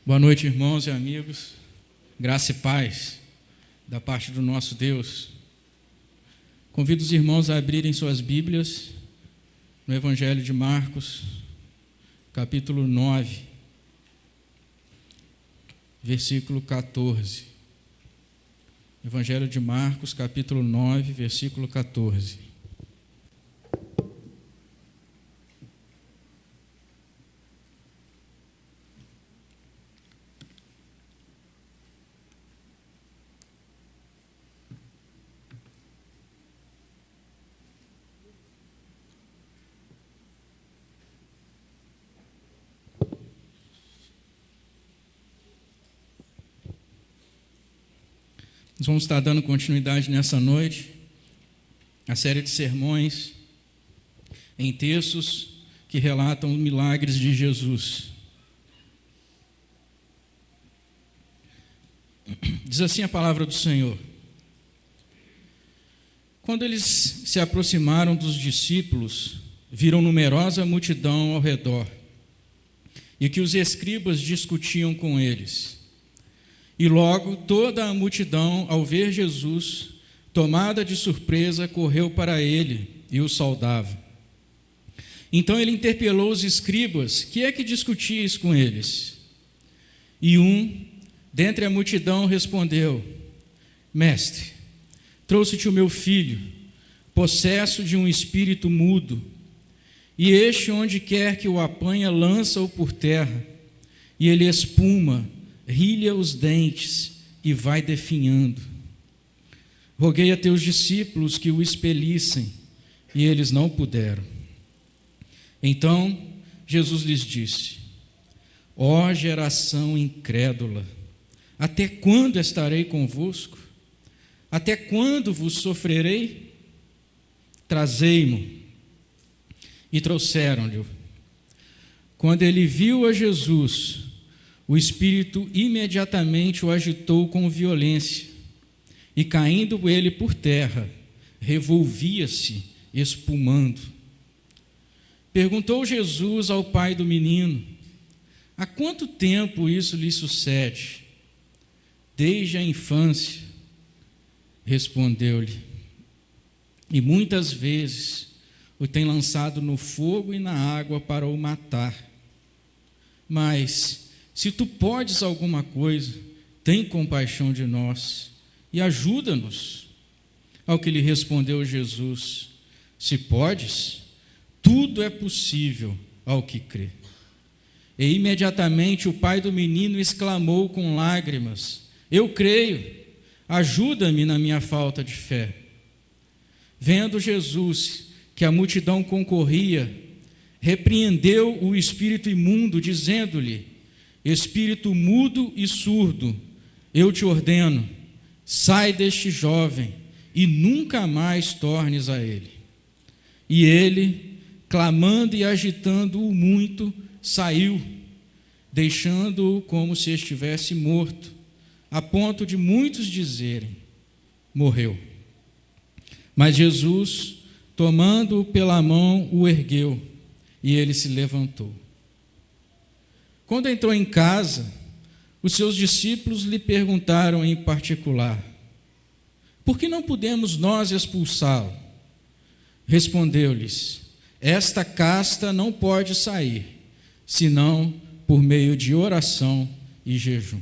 Boa noite, irmãos e amigos. Graça e paz da parte do nosso Deus. Convido os irmãos a abrirem suas Bíblias no Evangelho de Marcos, capítulo 9, versículo 14. Evangelho de Marcos, capítulo 9, versículo 14. Nós vamos estar dando continuidade nessa noite à série de sermões em textos que relatam os milagres de Jesus. Diz assim a palavra do Senhor: quando eles se aproximaram dos discípulos, viram numerosa multidão ao redor e que os escribas discutiam com eles. E logo toda a multidão, ao ver Jesus, tomada de surpresa, correu para ele e o saudava. Então ele interpelou os escribas: que é que discutíeis com eles? E um, dentre a multidão, respondeu: Mestre, trouxe-te o meu filho, possesso de um espírito mudo, e este, onde quer que o apanha, lança-o por terra, e ele espuma, rilha os dentes e vai definhando. Roguei a teus discípulos que o expelissem, e eles não puderam. Então Jesus lhes disse: ó geração incrédula, até quando estarei convosco? Até quando vos sofrerei? Trazei-mo. E trouxeram-lhe. Quando ele viu a Jesus, o espírito imediatamente o agitou com violência, e caindo ele por terra, revolvia-se, espumando. Perguntou Jesus ao pai do menino: há quanto tempo isso lhe sucede? Desde a infância, respondeu-lhe, e muitas vezes o tem lançado no fogo e na água para o matar. Mas se tu podes alguma coisa, tem compaixão de nós e ajuda-nos. Ao que lhe respondeu Jesus: se podes, tudo é possível ao que crê. E imediatamente o pai do menino exclamou com lágrimas: eu creio, ajuda-me na minha falta de fé. Vendo Jesus que a multidão concorria, repreendeu o espírito imundo, dizendo-lhe: espírito mudo e surdo, eu te ordeno, sai deste jovem e nunca mais tornes a ele. E ele, clamando e agitando-o muito, saiu, deixando-o como se estivesse morto, a ponto de muitos dizerem: morreu. Mas Jesus, tomando-o pela mão, o ergueu, e ele se levantou. Quando entrou em casa, os seus discípulos lhe perguntaram em particular: por que não pudemos nós expulsá-lo? Respondeu-lhes: esta casta não pode sair, senão por meio de oração e jejum.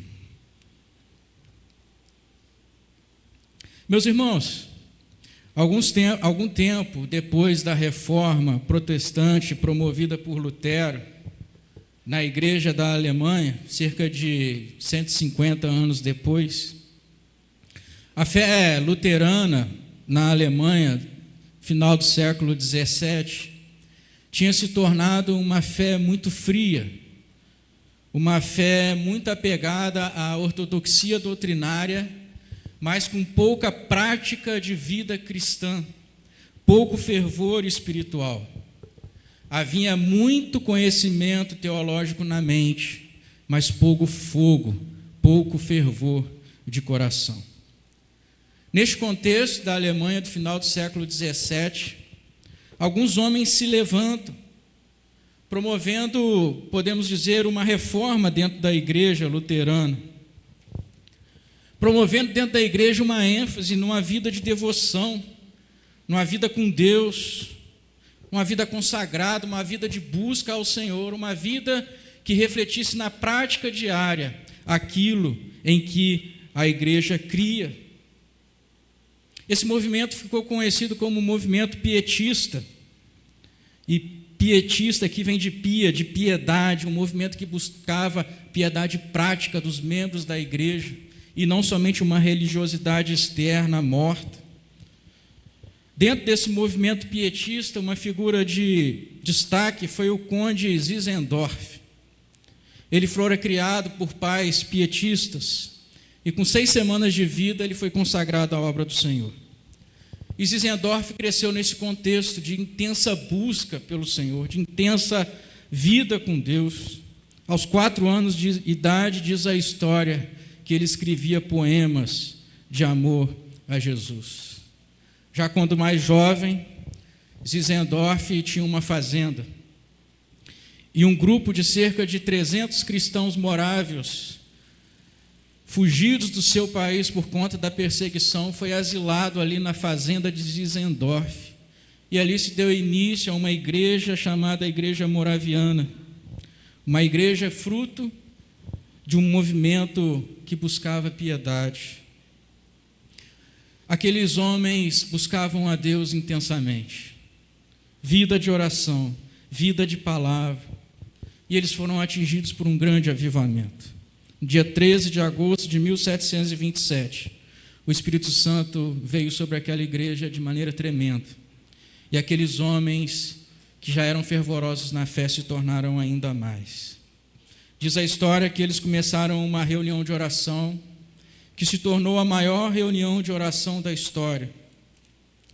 Meus irmãos, algum tempo depois da reforma protestante promovida por Lutero, na igreja da Alemanha, cerca de 150 anos depois, a fé luterana na Alemanha, final do século XVII, tinha se tornado uma fé muito fria, uma fé muito apegada à ortodoxia doutrinária, mas com pouca prática de vida cristã, pouco fervor espiritual. Havia muito conhecimento teológico na mente, mas pouco fogo, pouco fervor de coração. Neste contexto da Alemanha do final do século XVII, alguns homens se levantam promovendo, podemos dizer, uma reforma dentro da igreja luterana, promovendo dentro da igreja uma ênfase numa vida de devoção, numa vida com Deus, uma vida consagrada, uma vida de busca ao Senhor, uma vida que refletisse na prática diária aquilo em que a igreja cria. Esse movimento ficou conhecido como movimento pietista, e pietista aqui vem de pia, de piedade, um movimento que buscava piedade prática dos membros da igreja, e não somente uma religiosidade externa morta. Dentro desse movimento pietista, uma figura de destaque foi o conde Zinzendorf. Ele fora criado por pais pietistas, e com 6 semanas de vida ele foi consagrado à obra do Senhor. E Zinzendorf cresceu nesse contexto de intensa busca pelo Senhor, de intensa vida com Deus. Aos 4 anos de idade, diz a história, que ele escrevia poemas de amor a Jesus. Já quando mais jovem, Zinzendorf tinha uma fazenda, e um grupo de cerca de 300 cristãos morávios, fugidos do seu país por conta da perseguição, foi asilado ali na fazenda de Zinzendorf, e ali se deu início a uma igreja chamada Igreja Moraviana, uma igreja fruto de um movimento que buscava piedade. Aqueles homens buscavam a Deus intensamente, vida de oração, vida de palavra, e eles foram atingidos por um grande avivamento. No dia 13 de agosto de 1727, o Espírito Santo veio sobre aquela igreja de maneira tremenda, e aqueles homens que já eram fervorosos na fé se tornaram ainda mais. Diz a história que eles começaram uma reunião de oração, que se tornou a maior reunião de oração da história,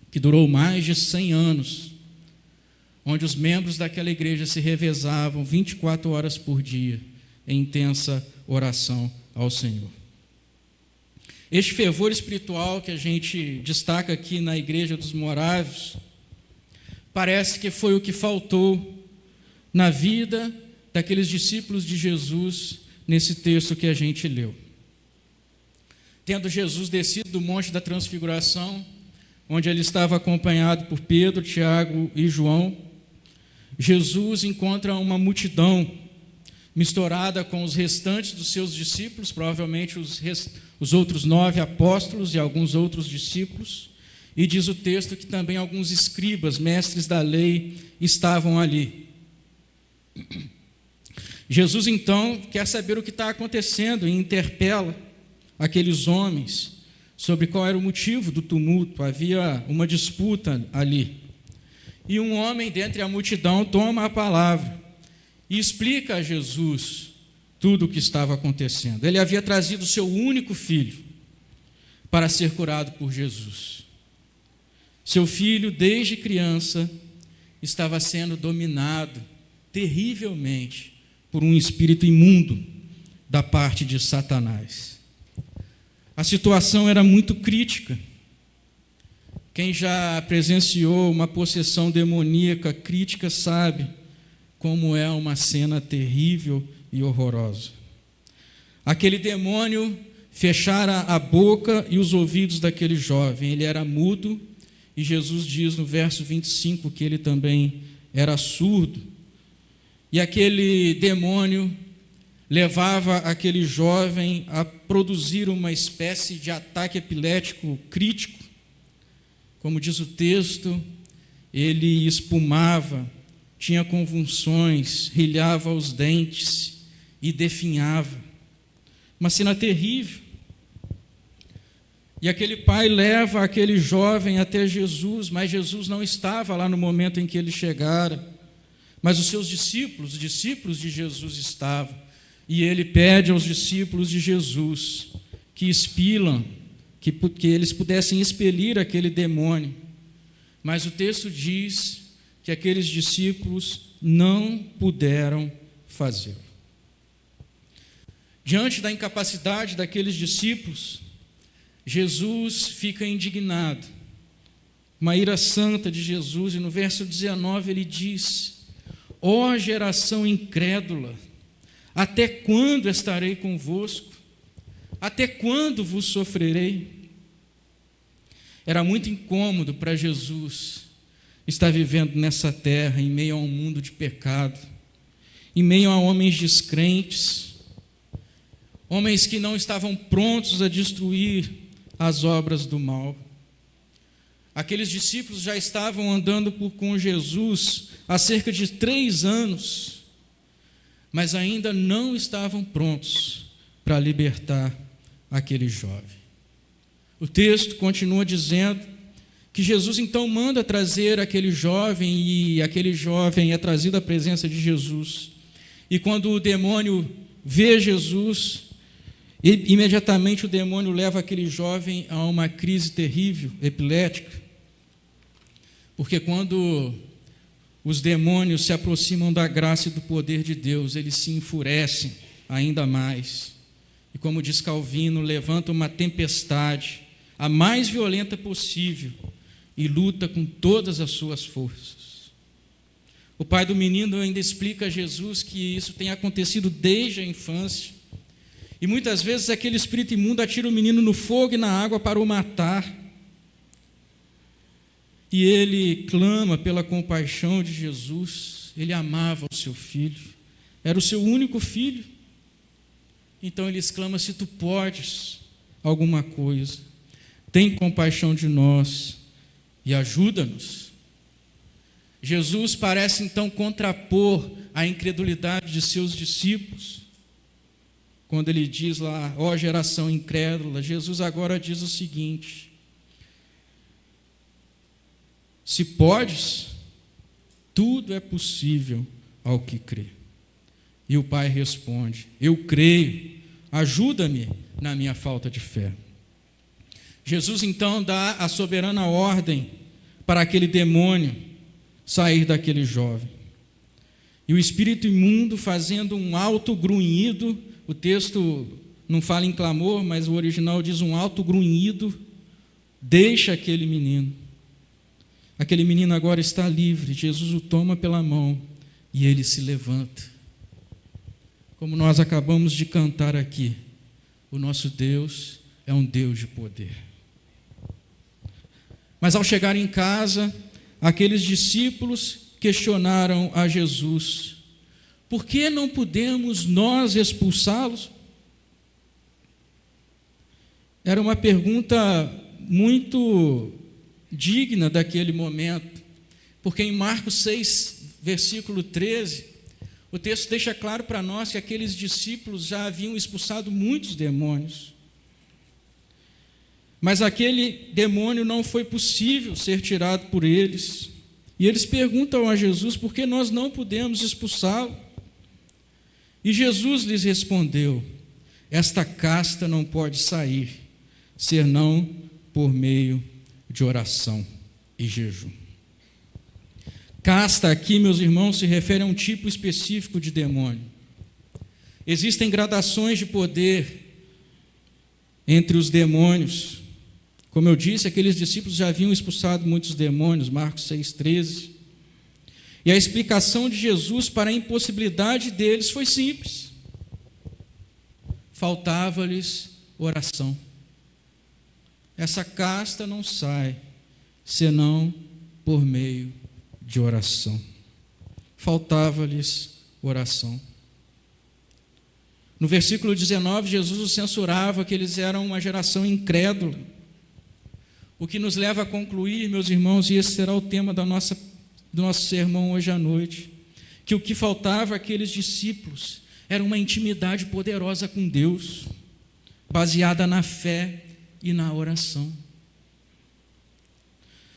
que durou mais de 100 anos, onde os membros daquela igreja se revezavam 24 horas por dia, em intensa oração ao Senhor. Este fervor espiritual que a gente destaca aqui na Igreja dos Morávios, parece que foi o que faltou na vida daqueles discípulos de Jesus nesse texto que a gente leu. Tendo Jesus descido do Monte da Transfiguração, onde ele estava acompanhado por Pedro, Tiago e João, Jesus encontra uma multidão misturada com os restantes dos seus discípulos, provavelmente os outros 9 apóstolos e alguns outros discípulos, e diz o texto que também alguns escribas, mestres da lei, estavam ali. Jesus, então, quer saber o que está acontecendo e interpela aqueles homens sobre qual era o motivo do tumulto. Havia uma disputa ali. E um homem dentre a multidão toma a palavra e explica a Jesus tudo o que estava acontecendo. Ele havia trazido o seu único filho para ser curado por Jesus. Seu filho, desde criança, estava sendo dominado terrivelmente por um espírito imundo da parte de Satanás. A situação era muito crítica. Quem já presenciou uma possessão demoníaca crítica sabe como é uma cena terrível e horrorosa. Aquele demônio fechara a boca e os ouvidos daquele jovem. Ele era mudo, e Jesus diz no verso 25 que ele também era surdo. E aquele demônio levava aquele jovem a produzir uma espécie de ataque epilético crítico. Como diz o texto, ele espumava, tinha convulsões, rilhava os dentes e definhava. Uma cena terrível. E aquele pai leva aquele jovem até Jesus, mas Jesus não estava lá no momento em que ele chegara. Mas os seus discípulos, os discípulos de Jesus estavam. E ele pede aos discípulos de Jesus que expilam, que eles pudessem expelir aquele demônio. Mas o texto diz que aqueles discípulos não puderam fazê-lo. Diante da incapacidade daqueles discípulos, Jesus fica indignado. Uma ira santa de Jesus, e no verso 19 ele diz: Ó geração incrédula, até quando estarei convosco? Até quando vos sofrerei? Era muito incômodo para Jesus estar vivendo nessa terra, em meio a um mundo de pecado, em meio a homens descrentes, homens que não estavam prontos a destruir as obras do mal. Aqueles discípulos já estavam andando com Jesus há cerca de 3 anos, mas ainda não estavam prontos para libertar aquele jovem. O texto continua dizendo que Jesus então manda trazer aquele jovem, e aquele jovem é trazido à presença de Jesus. E quando o demônio vê Jesus, imediatamente o demônio leva aquele jovem a uma crise terrível, epilética, porque quando os demônios se aproximam da graça e do poder de Deus, eles se enfurecem ainda mais. E como diz Calvino, levanta uma tempestade, a mais violenta possível, e luta com todas as suas forças. O pai do menino ainda explica a Jesus que isso tem acontecido desde a infância, e muitas vezes aquele espírito imundo atira o menino no fogo e na água para o matar, e ele clama pela compaixão de Jesus. Ele amava o seu filho, era o seu único filho, então ele exclama: se tu podes alguma coisa, tem compaixão de nós e ajuda-nos. Jesus parece então contrapor a incredulidade de seus discípulos. Quando ele diz lá, ó geração incrédula, Jesus agora diz o seguinte: se podes, tudo é possível ao que crê. E o pai responde: eu creio, ajuda-me na minha falta de fé. Jesus então dá a soberana ordem para aquele demônio sair daquele jovem. E o espírito imundo, fazendo um alto grunhido, o texto não fala em clamor, mas o original diz um alto grunhido, deixa aquele menino. Aquele menino agora está livre, Jesus o toma pela mão e ele se levanta. Como nós acabamos de cantar aqui, o nosso Deus é um Deus de poder. Mas ao chegar em casa, aqueles discípulos questionaram a Jesus: por que não podemos nós expulsá-los? Era uma pergunta muito digna daquele momento, porque em Marcos 6, versículo 13, o texto deixa claro para nós que aqueles discípulos já haviam expulsado muitos demônios. Mas aquele demônio não foi possível ser tirado por eles. E eles perguntam a Jesus por que nós não podemos expulsá-lo. E Jesus lhes respondeu: esta casta não pode sair, senão por meio de oração e jejum. Casta aqui, meus irmãos, se refere a um tipo específico de demônio. Existem gradações de poder entre os demônios. Como eu disse, aqueles discípulos já haviam expulsado muitos demônios, Marcos 6,13. E a explicação de Jesus para a impossibilidade deles foi simples: faltava-lhes oração. Essa casta não sai, senão por meio de oração. Faltava-lhes oração. No versículo 19, Jesus os censurava que eles eram uma geração incrédula. O que nos leva a concluir, meus irmãos, e esse será o tema do nosso sermão hoje à noite, que o que faltava àqueles discípulos era uma intimidade poderosa com Deus, baseada na fé e na oração.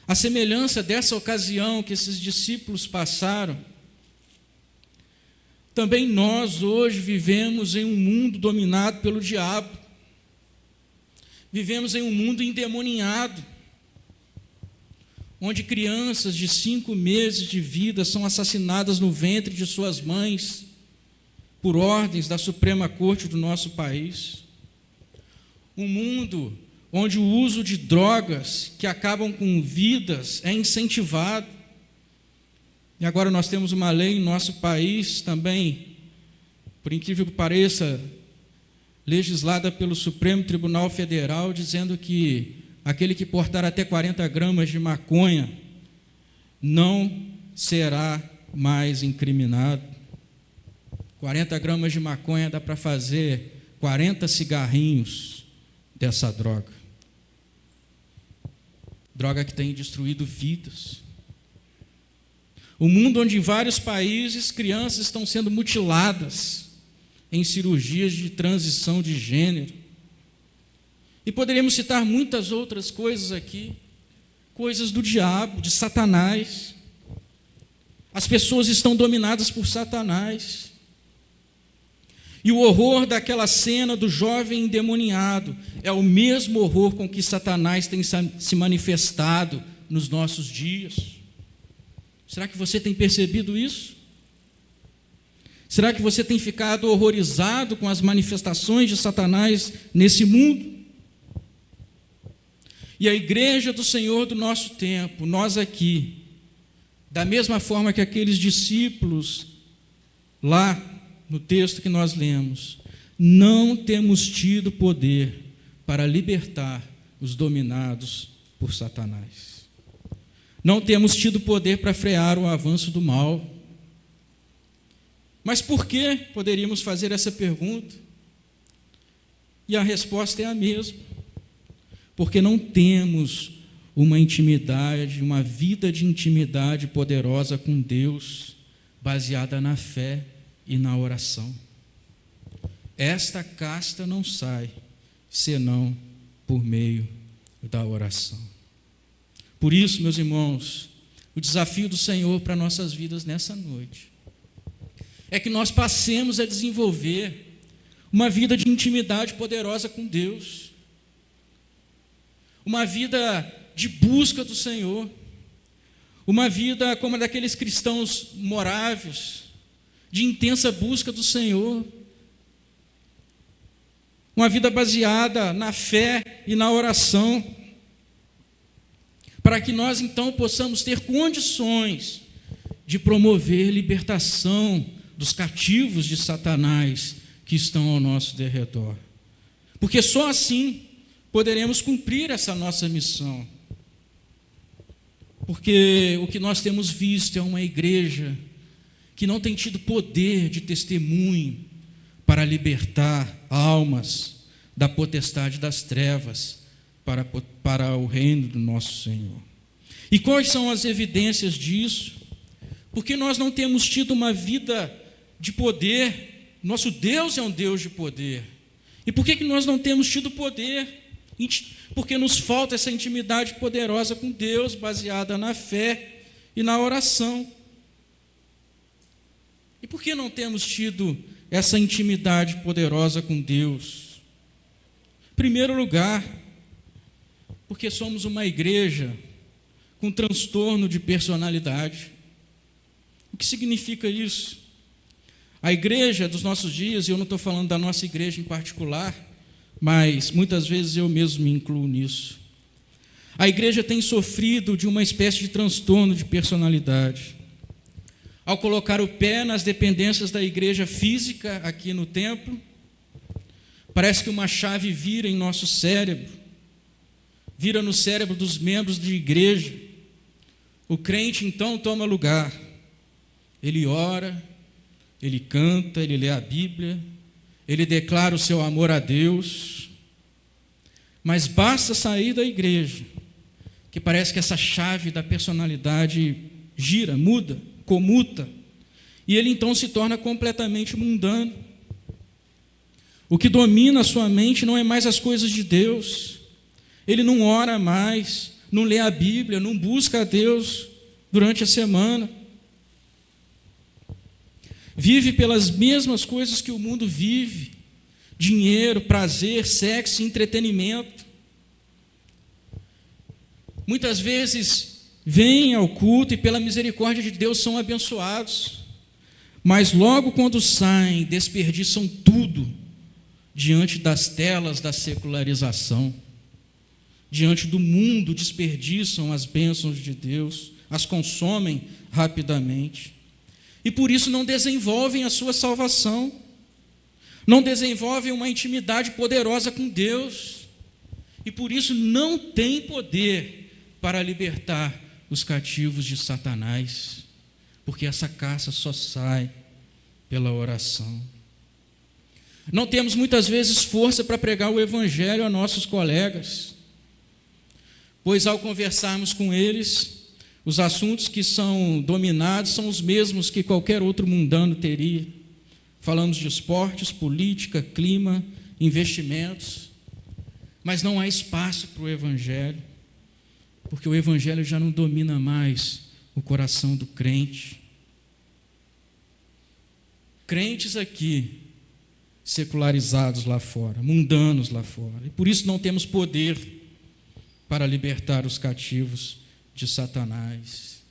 A semelhança dessa ocasião que esses discípulos passaram, também nós hoje vivemos em um mundo dominado pelo diabo, vivemos em um mundo endemoniado, onde crianças de 5 meses de vida são assassinadas no ventre de suas mães, por ordens da Suprema Corte do nosso país. Um mundo onde o uso de drogas que acabam com vidas é incentivado. E agora nós temos uma lei em nosso país também, por incrível que pareça, legislada pelo Supremo Tribunal Federal, dizendo que aquele que portar até 40 gramas de maconha não será mais incriminado. 40 gramas de maconha dá para fazer 40 cigarrinhos dessa droga. Droga que tem destruído vidas. O mundo onde em vários países crianças estão sendo mutiladas em cirurgias de transição de gênero. E poderíamos citar muitas outras coisas aqui, coisas do diabo, de Satanás. As pessoas estão dominadas por Satanás. E o horror daquela cena do jovem endemoniado é o mesmo horror com que Satanás tem se manifestado nos nossos dias. Será que você tem percebido isso? Será que você tem ficado horrorizado com as manifestações de Satanás nesse mundo? E a igreja do Senhor do nosso tempo, nós aqui, da mesma forma que aqueles discípulos lá no texto que nós lemos, não temos tido poder para libertar os dominados por Satanás. Não temos tido poder para frear o avanço do mal. Mas por que poderíamos fazer essa pergunta? E a resposta é a mesma. Porque não temos uma intimidade, uma vida de intimidade poderosa com Deus, baseada na fé e na oração. Esta casta não sai, senão por meio da oração. Por isso, meus irmãos, o desafio do Senhor para nossas vidas nessa noite é que nós passemos a desenvolver uma vida de intimidade poderosa com Deus, uma vida de busca do Senhor, uma vida como a daqueles cristãos morávios, de intensa busca do Senhor, uma vida baseada na fé e na oração, para que nós então possamos ter condições de promover libertação dos cativos de Satanás que estão ao nosso derredor. Porque só assim poderemos cumprir essa nossa missão. Porque o que nós temos visto é uma igreja que não tem tido poder de testemunho para libertar almas da potestade das trevas para o reino do nosso Senhor. E quais são as evidências disso? Porque nós não temos tido uma vida de poder. Nosso Deus é um Deus de poder. E por que nós não temos tido poder? Porque nos falta essa intimidade poderosa com Deus, baseada na fé e na oração. E por que não temos tido essa intimidade poderosa com Deus? Em primeiro lugar, porque somos uma igreja com transtorno de personalidade. O que significa isso? A igreja dos nossos dias, e eu não estou falando da nossa igreja em particular, mas muitas vezes eu mesmo me incluo nisso. A igreja tem sofrido de uma espécie de transtorno de personalidade. Ao colocar o pé nas dependências da igreja física aqui no templo, parece que uma chave vira em nosso cérebro, vira no cérebro dos membros de igreja. O crente então toma lugar. Ele ora, ele canta, ele lê a Bíblia, ele declara o seu amor a Deus, mas basta sair da igreja, que parece que essa chave da personalidade gira, muda, comuta, e ele então se torna completamente mundano. O que domina a sua mente não é mais as coisas de Deus. Ele não ora mais, não lê a Bíblia, não busca a Deus durante a semana. Vive pelas mesmas coisas que o mundo vive: dinheiro, prazer, sexo, entretenimento. Muitas vezes vêm ao culto e pela misericórdia de Deus são abençoados, mas logo quando saem, desperdiçam tudo diante das telas da secularização. Diante do mundo, desperdiçam as bênçãos de Deus, as consomem rapidamente. E por isso não desenvolvem a sua salvação, não desenvolvem uma intimidade poderosa com Deus, e por isso não têm poder para libertar os cativos de Satanás, porque essa caça só sai pela oração. Não temos muitas vezes força para pregar o evangelho a nossos colegas, pois ao conversarmos com eles, os assuntos que são dominados são os mesmos que qualquer outro mundano teria. Falamos de esportes, política, clima, investimentos, mas não há espaço para o evangelho, porque o evangelho já não domina mais o coração do crente. Crentes aqui, secularizados lá fora, mundanos lá fora, e por isso não temos poder para libertar os cativos de Satanás.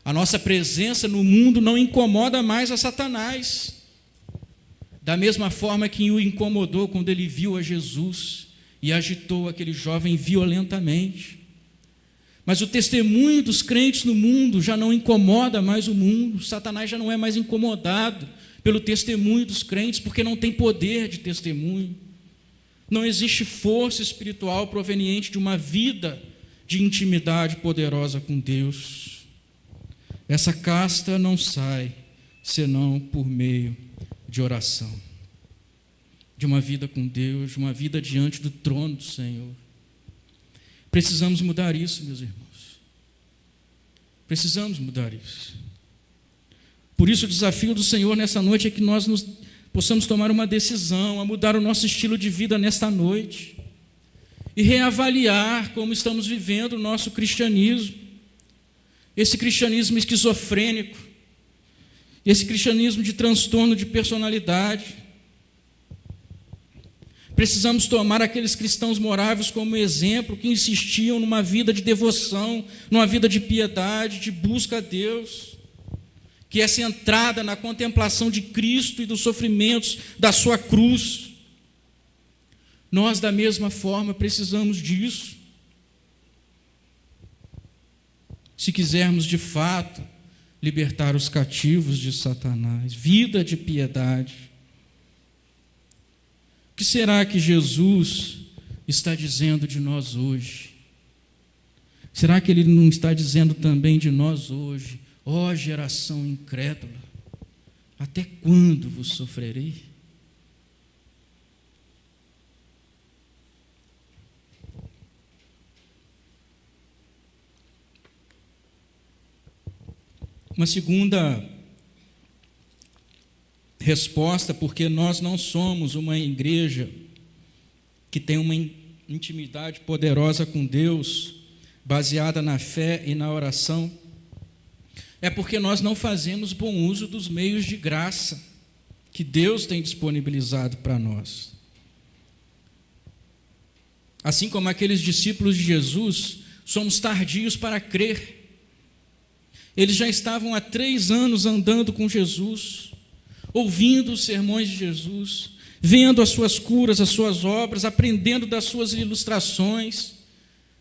A nossa presença no mundo não incomoda mais a Satanás, da mesma forma que o incomodou quando ele viu a Jesus e agitou aquele jovem violentamente. Mas o testemunho dos crentes no mundo já não incomoda mais o mundo. Satanás já não é mais incomodado pelo testemunho dos crentes, porque não tem poder de testemunho. Não existe força espiritual proveniente de uma vida de intimidade poderosa com Deus. Essa casta não sai senão por meio de oração, de uma vida com Deus, de uma vida diante do trono do Senhor. Precisamos mudar isso, meus irmãos. Precisamos mudar isso. Por isso o desafio do Senhor nessa noite é que nós possamos tomar uma decisão, a mudar o nosso estilo de vida nesta noite e reavaliar como estamos vivendo o nosso cristianismo, esse cristianismo esquizofrênico, esse cristianismo de transtorno de personalidade. Precisamos tomar aqueles cristãos moráveis como exemplo, que insistiam numa vida de devoção, numa vida de piedade, de busca a Deus, que é centrada na contemplação de Cristo e dos sofrimentos da sua cruz. Nós, da mesma forma, precisamos disso. Se quisermos, de fato, libertar os cativos de Satanás, vida de piedade. O que será que Jesus está dizendo de nós hoje? Será que Ele não está dizendo também de nós hoje? Ó geração incrédula, até quando vos sofrerei? Uma segunda resposta, porque nós não somos uma igreja que tem uma intimidade poderosa com Deus, baseada na fé e na oração, é porque nós não fazemos bom uso dos meios de graça que Deus tem disponibilizado para nós. Assim como aqueles discípulos de Jesus, somos tardios para crer. Eles já estavam há 3 anos andando com Jesus, ouvindo os sermões de Jesus, vendo as suas curas, as suas obras, aprendendo das suas ilustrações,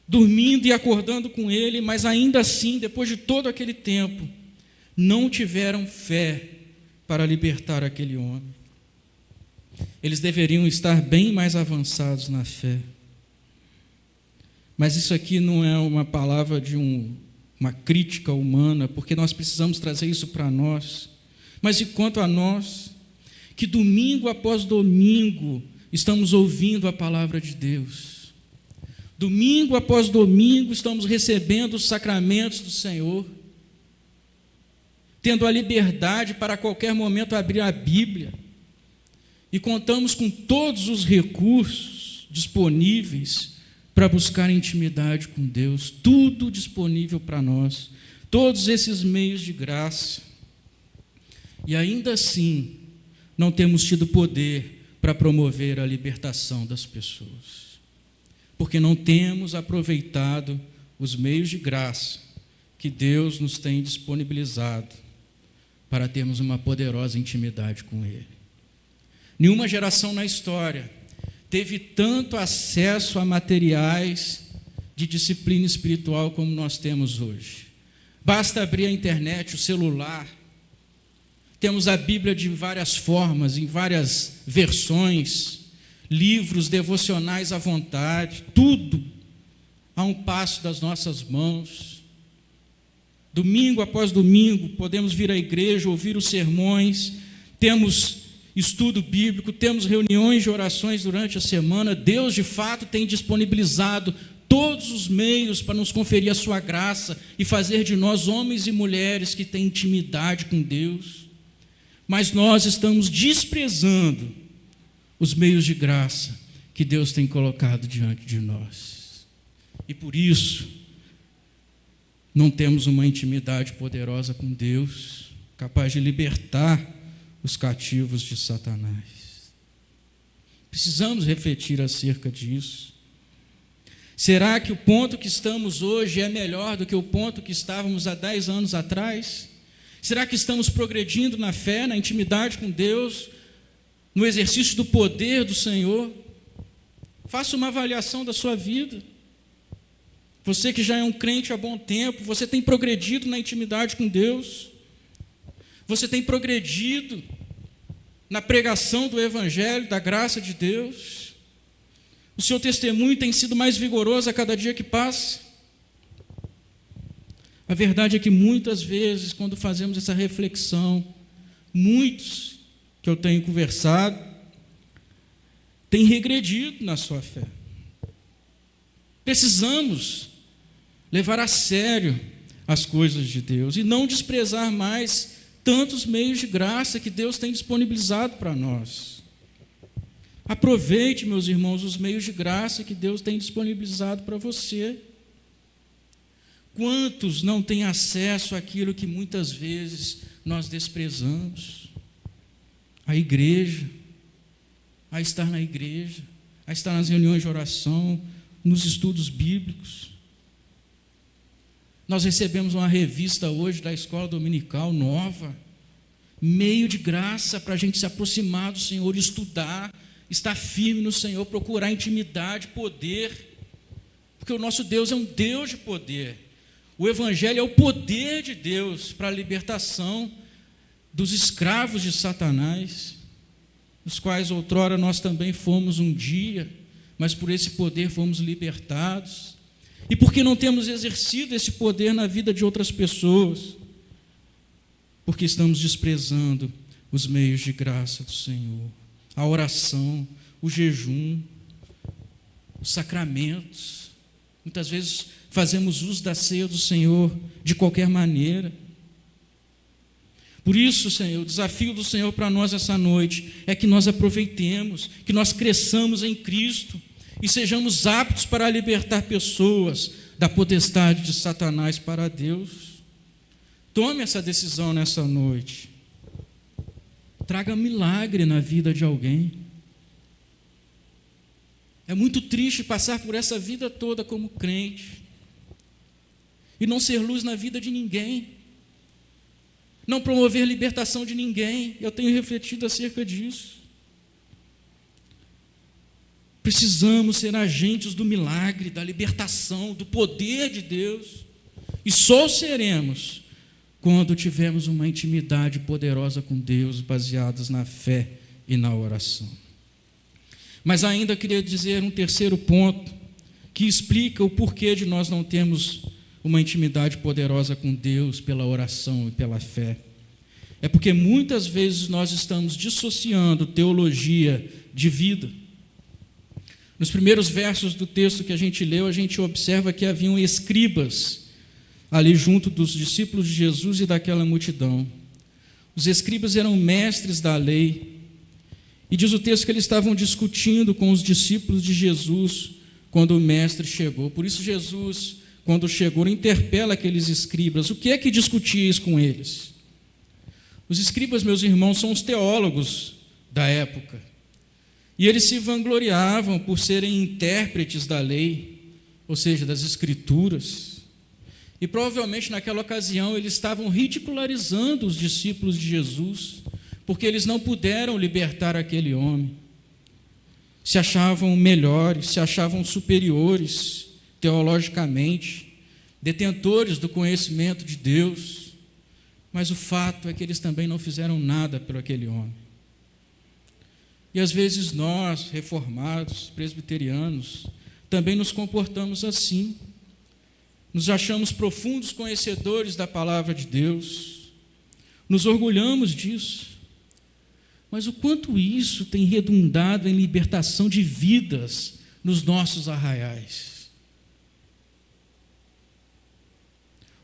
dormindo e acordando com Ele, mas ainda assim, depois de todo aquele tempo, não tiveram fé para libertar aquele homem. Eles deveriam estar bem mais avançados na fé. Mas isso aqui não é uma palavra de uma crítica humana, porque nós precisamos trazer isso para nós. Mas e quanto a nós, que domingo após domingo estamos ouvindo a palavra de Deus, domingo após domingo estamos recebendo os sacramentos do Senhor, tendo a liberdade para a qualquer momento abrir a Bíblia, e contamos com todos os recursos disponíveis para buscar intimidade com Deus, tudo disponível para nós, todos esses meios de graça, e ainda assim não temos tido poder para promover a libertação das pessoas, porque não temos aproveitado os meios de graça que Deus nos tem disponibilizado para termos uma poderosa intimidade com Ele. Nenhuma geração na história teve tanto acesso a materiais de disciplina espiritual como nós temos hoje. Basta abrir a internet, o celular. Temos a Bíblia de várias formas, em várias versões, livros devocionais à vontade, tudo a um passo das nossas mãos. Domingo após domingo, podemos vir à igreja, ouvir os sermões, temos estudo bíblico, temos reuniões de orações durante a semana. Deus, de fato, tem disponibilizado todos os meios para nos conferir a sua graça e fazer de nós homens e mulheres que têm intimidade com Deus. Mas nós estamos desprezando os meios de graça que Deus tem colocado diante de nós. E por isso, não temos uma intimidade poderosa com Deus, capaz de libertar os cativos de Satanás. Precisamos refletir acerca disso. Será que o ponto que estamos hoje é melhor do que o ponto que estávamos há 10 anos atrás? Será que estamos progredindo na fé, na intimidade com Deus, no exercício do poder do Senhor? Faça uma avaliação da sua vida. Você que já é um crente há bom tempo, você tem progredido na intimidade com Deus? Você tem progredido na pregação do Evangelho, da graça de Deus? O seu testemunho tem sido mais vigoroso a cada dia que passa? A verdade é que muitas vezes, quando fazemos essa reflexão, muitos que eu tenho conversado têm regredido na sua fé. Precisamos levar a sério as coisas de Deus e não desprezar mais tantos meios de graça que Deus tem disponibilizado para nós. Aproveite, meus irmãos, os meios de graça que Deus tem disponibilizado para você. Quantos não têm acesso àquilo que muitas vezes nós desprezamos? A igreja, a estar na igreja, a estar nas reuniões de oração, nos estudos bíblicos. Nós recebemos uma revista hoje da escola dominical nova, meio de graça para a gente se aproximar do Senhor, estudar, estar firme no Senhor, procurar intimidade, poder, porque o nosso Deus é um Deus de poder. O Evangelho é o poder de Deus para a libertação dos escravos de Satanás, dos quais outrora nós também fomos um dia, mas por esse poder fomos libertados. E por que não temos exercido esse poder na vida de outras pessoas? Porque estamos desprezando os meios de graça do Senhor, a oração, o jejum, os sacramentos. Muitas vezes fazemos uso da ceia do Senhor de qualquer maneira. Por isso, Senhor, o desafio do Senhor para nós essa noite é que nós aproveitemos, que nós cresçamos em Cristo e sejamos aptos para libertar pessoas da potestade de Satanás para Deus. Tome essa decisão nessa noite. Traga milagre na vida de alguém. É muito triste passar por essa vida toda como crente e não ser luz na vida de ninguém, não promover libertação de ninguém. Eu tenho refletido acerca disso. Precisamos ser agentes do milagre, da libertação, do poder de Deus, e só seremos quando tivermos uma intimidade poderosa com Deus, baseadas na fé e na oração. Mas ainda queria dizer um terceiro ponto, que explica o porquê de nós não termos uma intimidade poderosa com Deus pela oração e pela fé. É porque muitas vezes nós estamos dissociando teologia de vida. Nos primeiros versos do texto que a gente leu, a gente observa que haviam escribas ali junto dos discípulos de Jesus e daquela multidão. Os escribas eram mestres da lei, e diz o texto que eles estavam discutindo com os discípulos de Jesus quando o mestre chegou. Por isso Jesus, quando chegou, interpela aqueles escribas. O que é que discutíeis com eles? Os escribas, meus irmãos, são os teólogos da época. E eles se vangloriavam por serem intérpretes da lei, ou seja, das escrituras. E provavelmente naquela ocasião eles estavam ridicularizando os discípulos de Jesus, porque eles não puderam libertar aquele homem. Se achavam melhores, se achavam superiores teologicamente, detentores do conhecimento de Deus, mas o fato é que eles também não fizeram nada por aquele homem. E às vezes nós, reformados, presbiterianos, também nos comportamos assim. Nos achamos profundos conhecedores da palavra de Deus, nos orgulhamos disso, mas o quanto isso tem redundado em libertação de vidas nos nossos arraiais.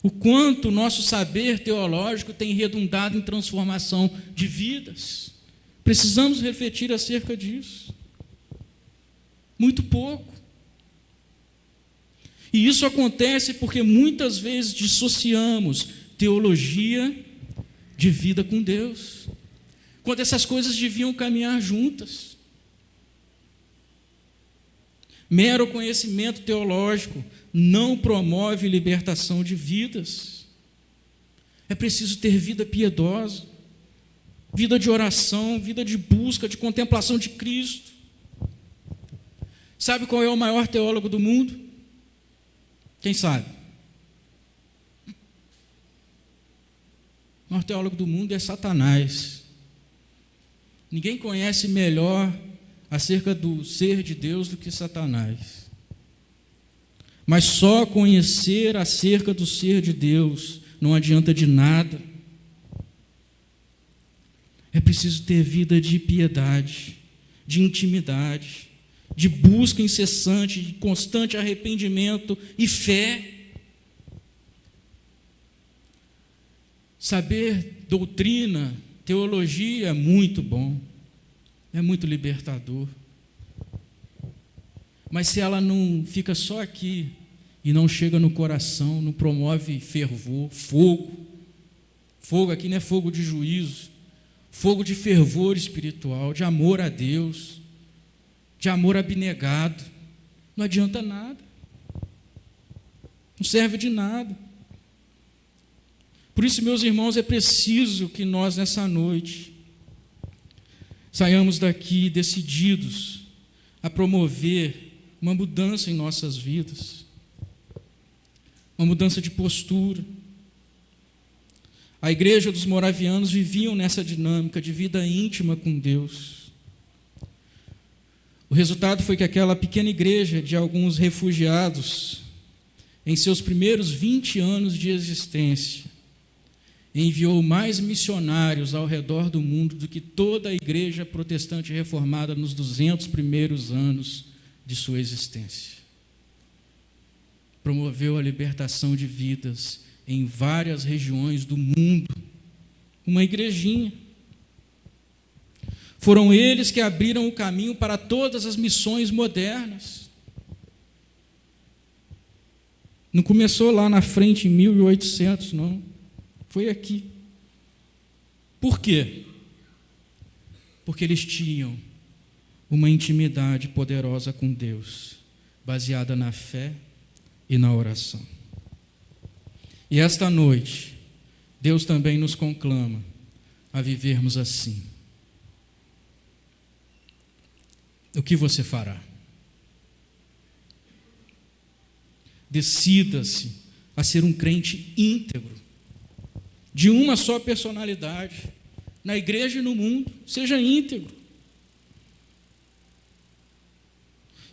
O quanto o nosso saber teológico tem redundado em transformação de vidas. Precisamos refletir acerca disso. Muito pouco. E isso acontece porque muitas vezes dissociamos teologia de vida com Deus, quando essas coisas deviam caminhar juntas. Mero conhecimento teológico não promove libertação de vidas. É preciso ter vida piedosa, vida de oração, vida de busca, de contemplação de Cristo. Sabe qual é o maior teólogo do mundo? Quem sabe? O maior teólogo do mundo é Satanás. Ninguém conhece melhor acerca do ser de Deus do que Satanás. Mas só conhecer acerca do ser de Deus não adianta de nada. É preciso ter vida de piedade, de intimidade, de busca incessante, de constante arrependimento e fé. Saber doutrina, teologia é muito bom, é muito libertador. Mas se ela não fica só aqui e não chega no coração, não promove fervor, fogo aqui não é fogo de juízo, fogo de fervor espiritual, de amor a Deus, de amor abnegado, não adianta nada, não serve de nada. Por isso, meus irmãos, é preciso que nós nessa noite saiamos daqui decididos a promover uma mudança em nossas vidas, uma mudança de postura. A igreja dos moravianos viviam nessa dinâmica de vida íntima com Deus. O resultado foi que aquela pequena igreja de alguns refugiados, em seus primeiros 20 anos de existência, enviou mais missionários ao redor do mundo do que toda a igreja protestante reformada nos 200 primeiros anos de sua existência. Promoveu a libertação de vidas em várias regiões do mundo. Uma igrejinha. Foram eles que abriram o caminho para todas as missões modernas. Não começou lá na frente em 1800, não. Foi aqui. Por quê? Porque eles tinham uma intimidade poderosa com Deus, baseada na fé e na oração. E esta noite, Deus também nos conclama a vivermos assim. O que você fará? Decida-se a ser um crente íntegro, de uma só personalidade, na igreja e no mundo. Seja íntegro.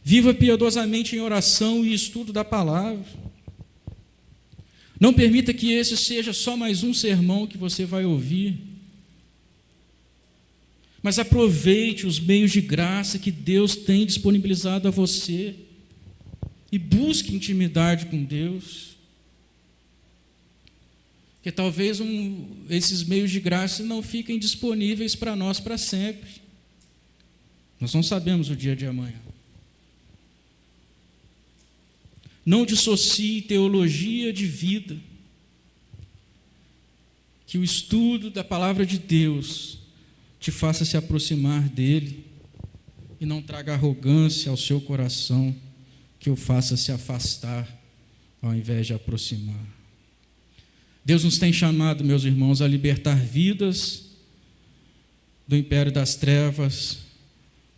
Viva piedosamente em oração e estudo da palavra. Não permita que esse seja só mais um sermão que você vai ouvir, mas aproveite os meios de graça que Deus tem disponibilizado a você e busque intimidade com Deus. Que talvez esses meios de graça não fiquem disponíveis para nós para sempre. Nós não sabemos o dia de amanhã. Não dissocie teologia de vida. Que o estudo da palavra de Deus te faça se aproximar dele e não traga arrogância ao seu coração, que o faça se afastar ao invés de aproximar. Deus nos tem chamado, meus irmãos, a libertar vidas do império das trevas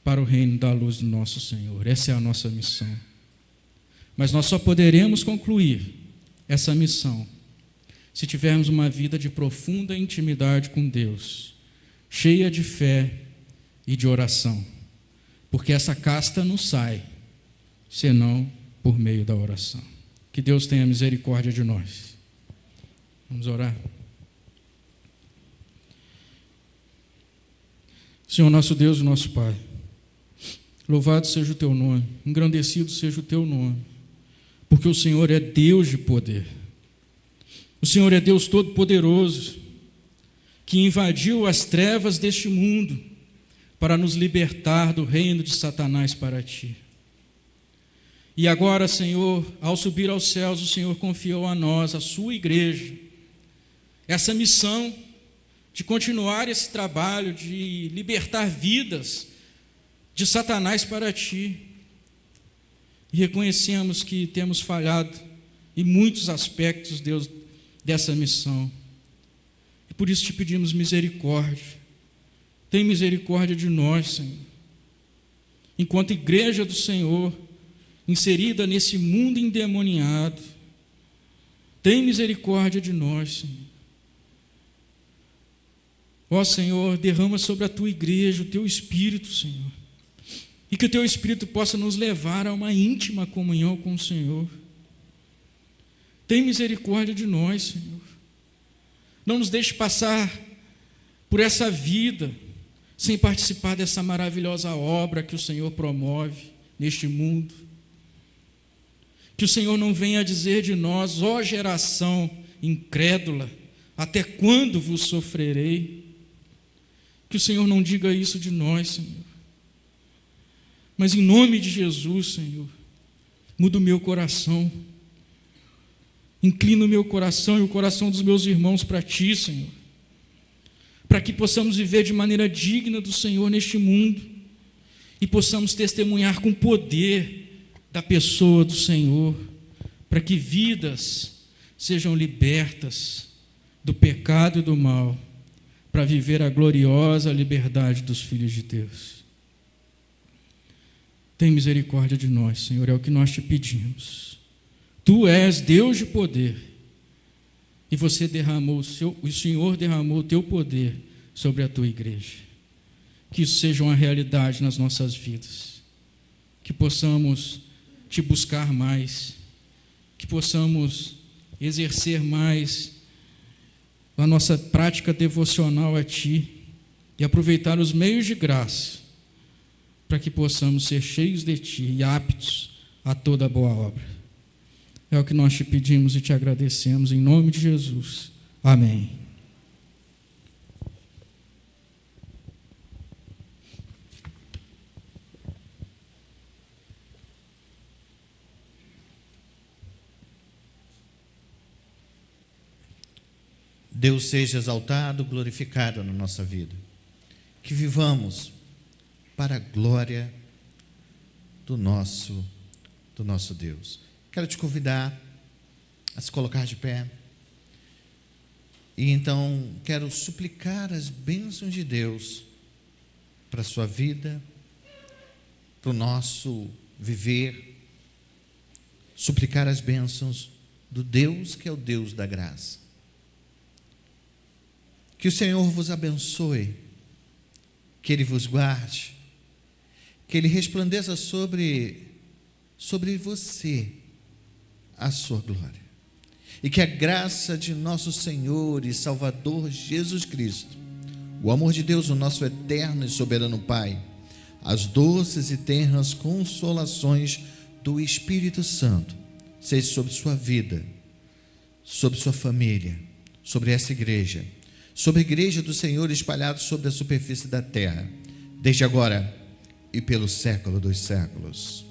para o reino da luz do nosso Senhor. Essa é a nossa missão. Mas nós só poderemos concluir essa missão se tivermos uma vida de profunda intimidade com Deus, cheia de fé e de oração, porque essa casta não sai senão por meio da oração. Que Deus tenha misericórdia de nós. Vamos orar. Senhor nosso Deus e nosso Pai, louvado seja o Teu nome, engrandecido seja o Teu nome, porque o Senhor é Deus de poder. O Senhor é Deus Todo-Poderoso, que invadiu as trevas deste mundo para nos libertar do reino de Satanás para Ti. E agora, Senhor, ao subir aos céus, o Senhor confiou a nós, a Sua igreja, essa missão de continuar esse trabalho, de libertar vidas de Satanás para Ti. E reconhecemos que temos falhado em muitos aspectos, Deus, dessa missão. E por isso Te pedimos misericórdia. Tem misericórdia de nós, Senhor. Enquanto igreja do Senhor, inserida nesse mundo endemoniado, tem misericórdia de nós, Senhor. Ó Senhor, derrama sobre a Tua igreja o Teu Espírito, Senhor, e que o Teu Espírito possa nos levar a uma íntima comunhão com o Senhor. Tem misericórdia de nós, Senhor. Não nos deixe passar por essa vida sem participar dessa maravilhosa obra que o Senhor promove neste mundo. Que o Senhor não venha dizer de nós: ó geração incrédula, até quando vos sofrerei? Que o Senhor não diga isso de nós, Senhor. Mas em nome de Jesus, Senhor, muda o meu coração. Inclina o meu coração e o coração dos meus irmãos para Ti, Senhor. Para que possamos viver de maneira digna do Senhor neste mundo e possamos testemunhar com poder da pessoa do Senhor, para que vidas sejam libertas do pecado e do mal, para viver a gloriosa liberdade dos filhos de Deus. Tem misericórdia de nós, Senhor, é o que nós Te pedimos. Tu és Deus de poder, e o Senhor derramou o Teu poder sobre a Tua igreja. Que isso seja uma realidade nas nossas vidas, que possamos Te buscar mais, que possamos exercer mais a nossa prática devocional a Ti e aproveitar os meios de graça para que possamos ser cheios de Ti e aptos a toda boa obra. É o que nós Te pedimos e Te agradecemos em nome de Jesus. Amém. Deus seja exaltado, glorificado na nossa vida. Que vivamos para a glória do nosso Deus. Quero te convidar a se colocar de pé. E então quero suplicar as bênçãos de Deus para a sua vida, para o nosso viver. Suplicar as bênçãos do Deus que é o Deus da graça. Que o Senhor vos abençoe, que Ele vos guarde, que Ele resplandeça sobre você a sua glória. E que a graça de nosso Senhor e Salvador Jesus Cristo, o amor de Deus, o nosso eterno e soberano Pai, as doces e tenras consolações do Espírito Santo, seja sobre sua vida, sobre sua família, sobre essa igreja, sobre a igreja do Senhor espalhada sobre a superfície da terra, desde agora e pelo século dos séculos.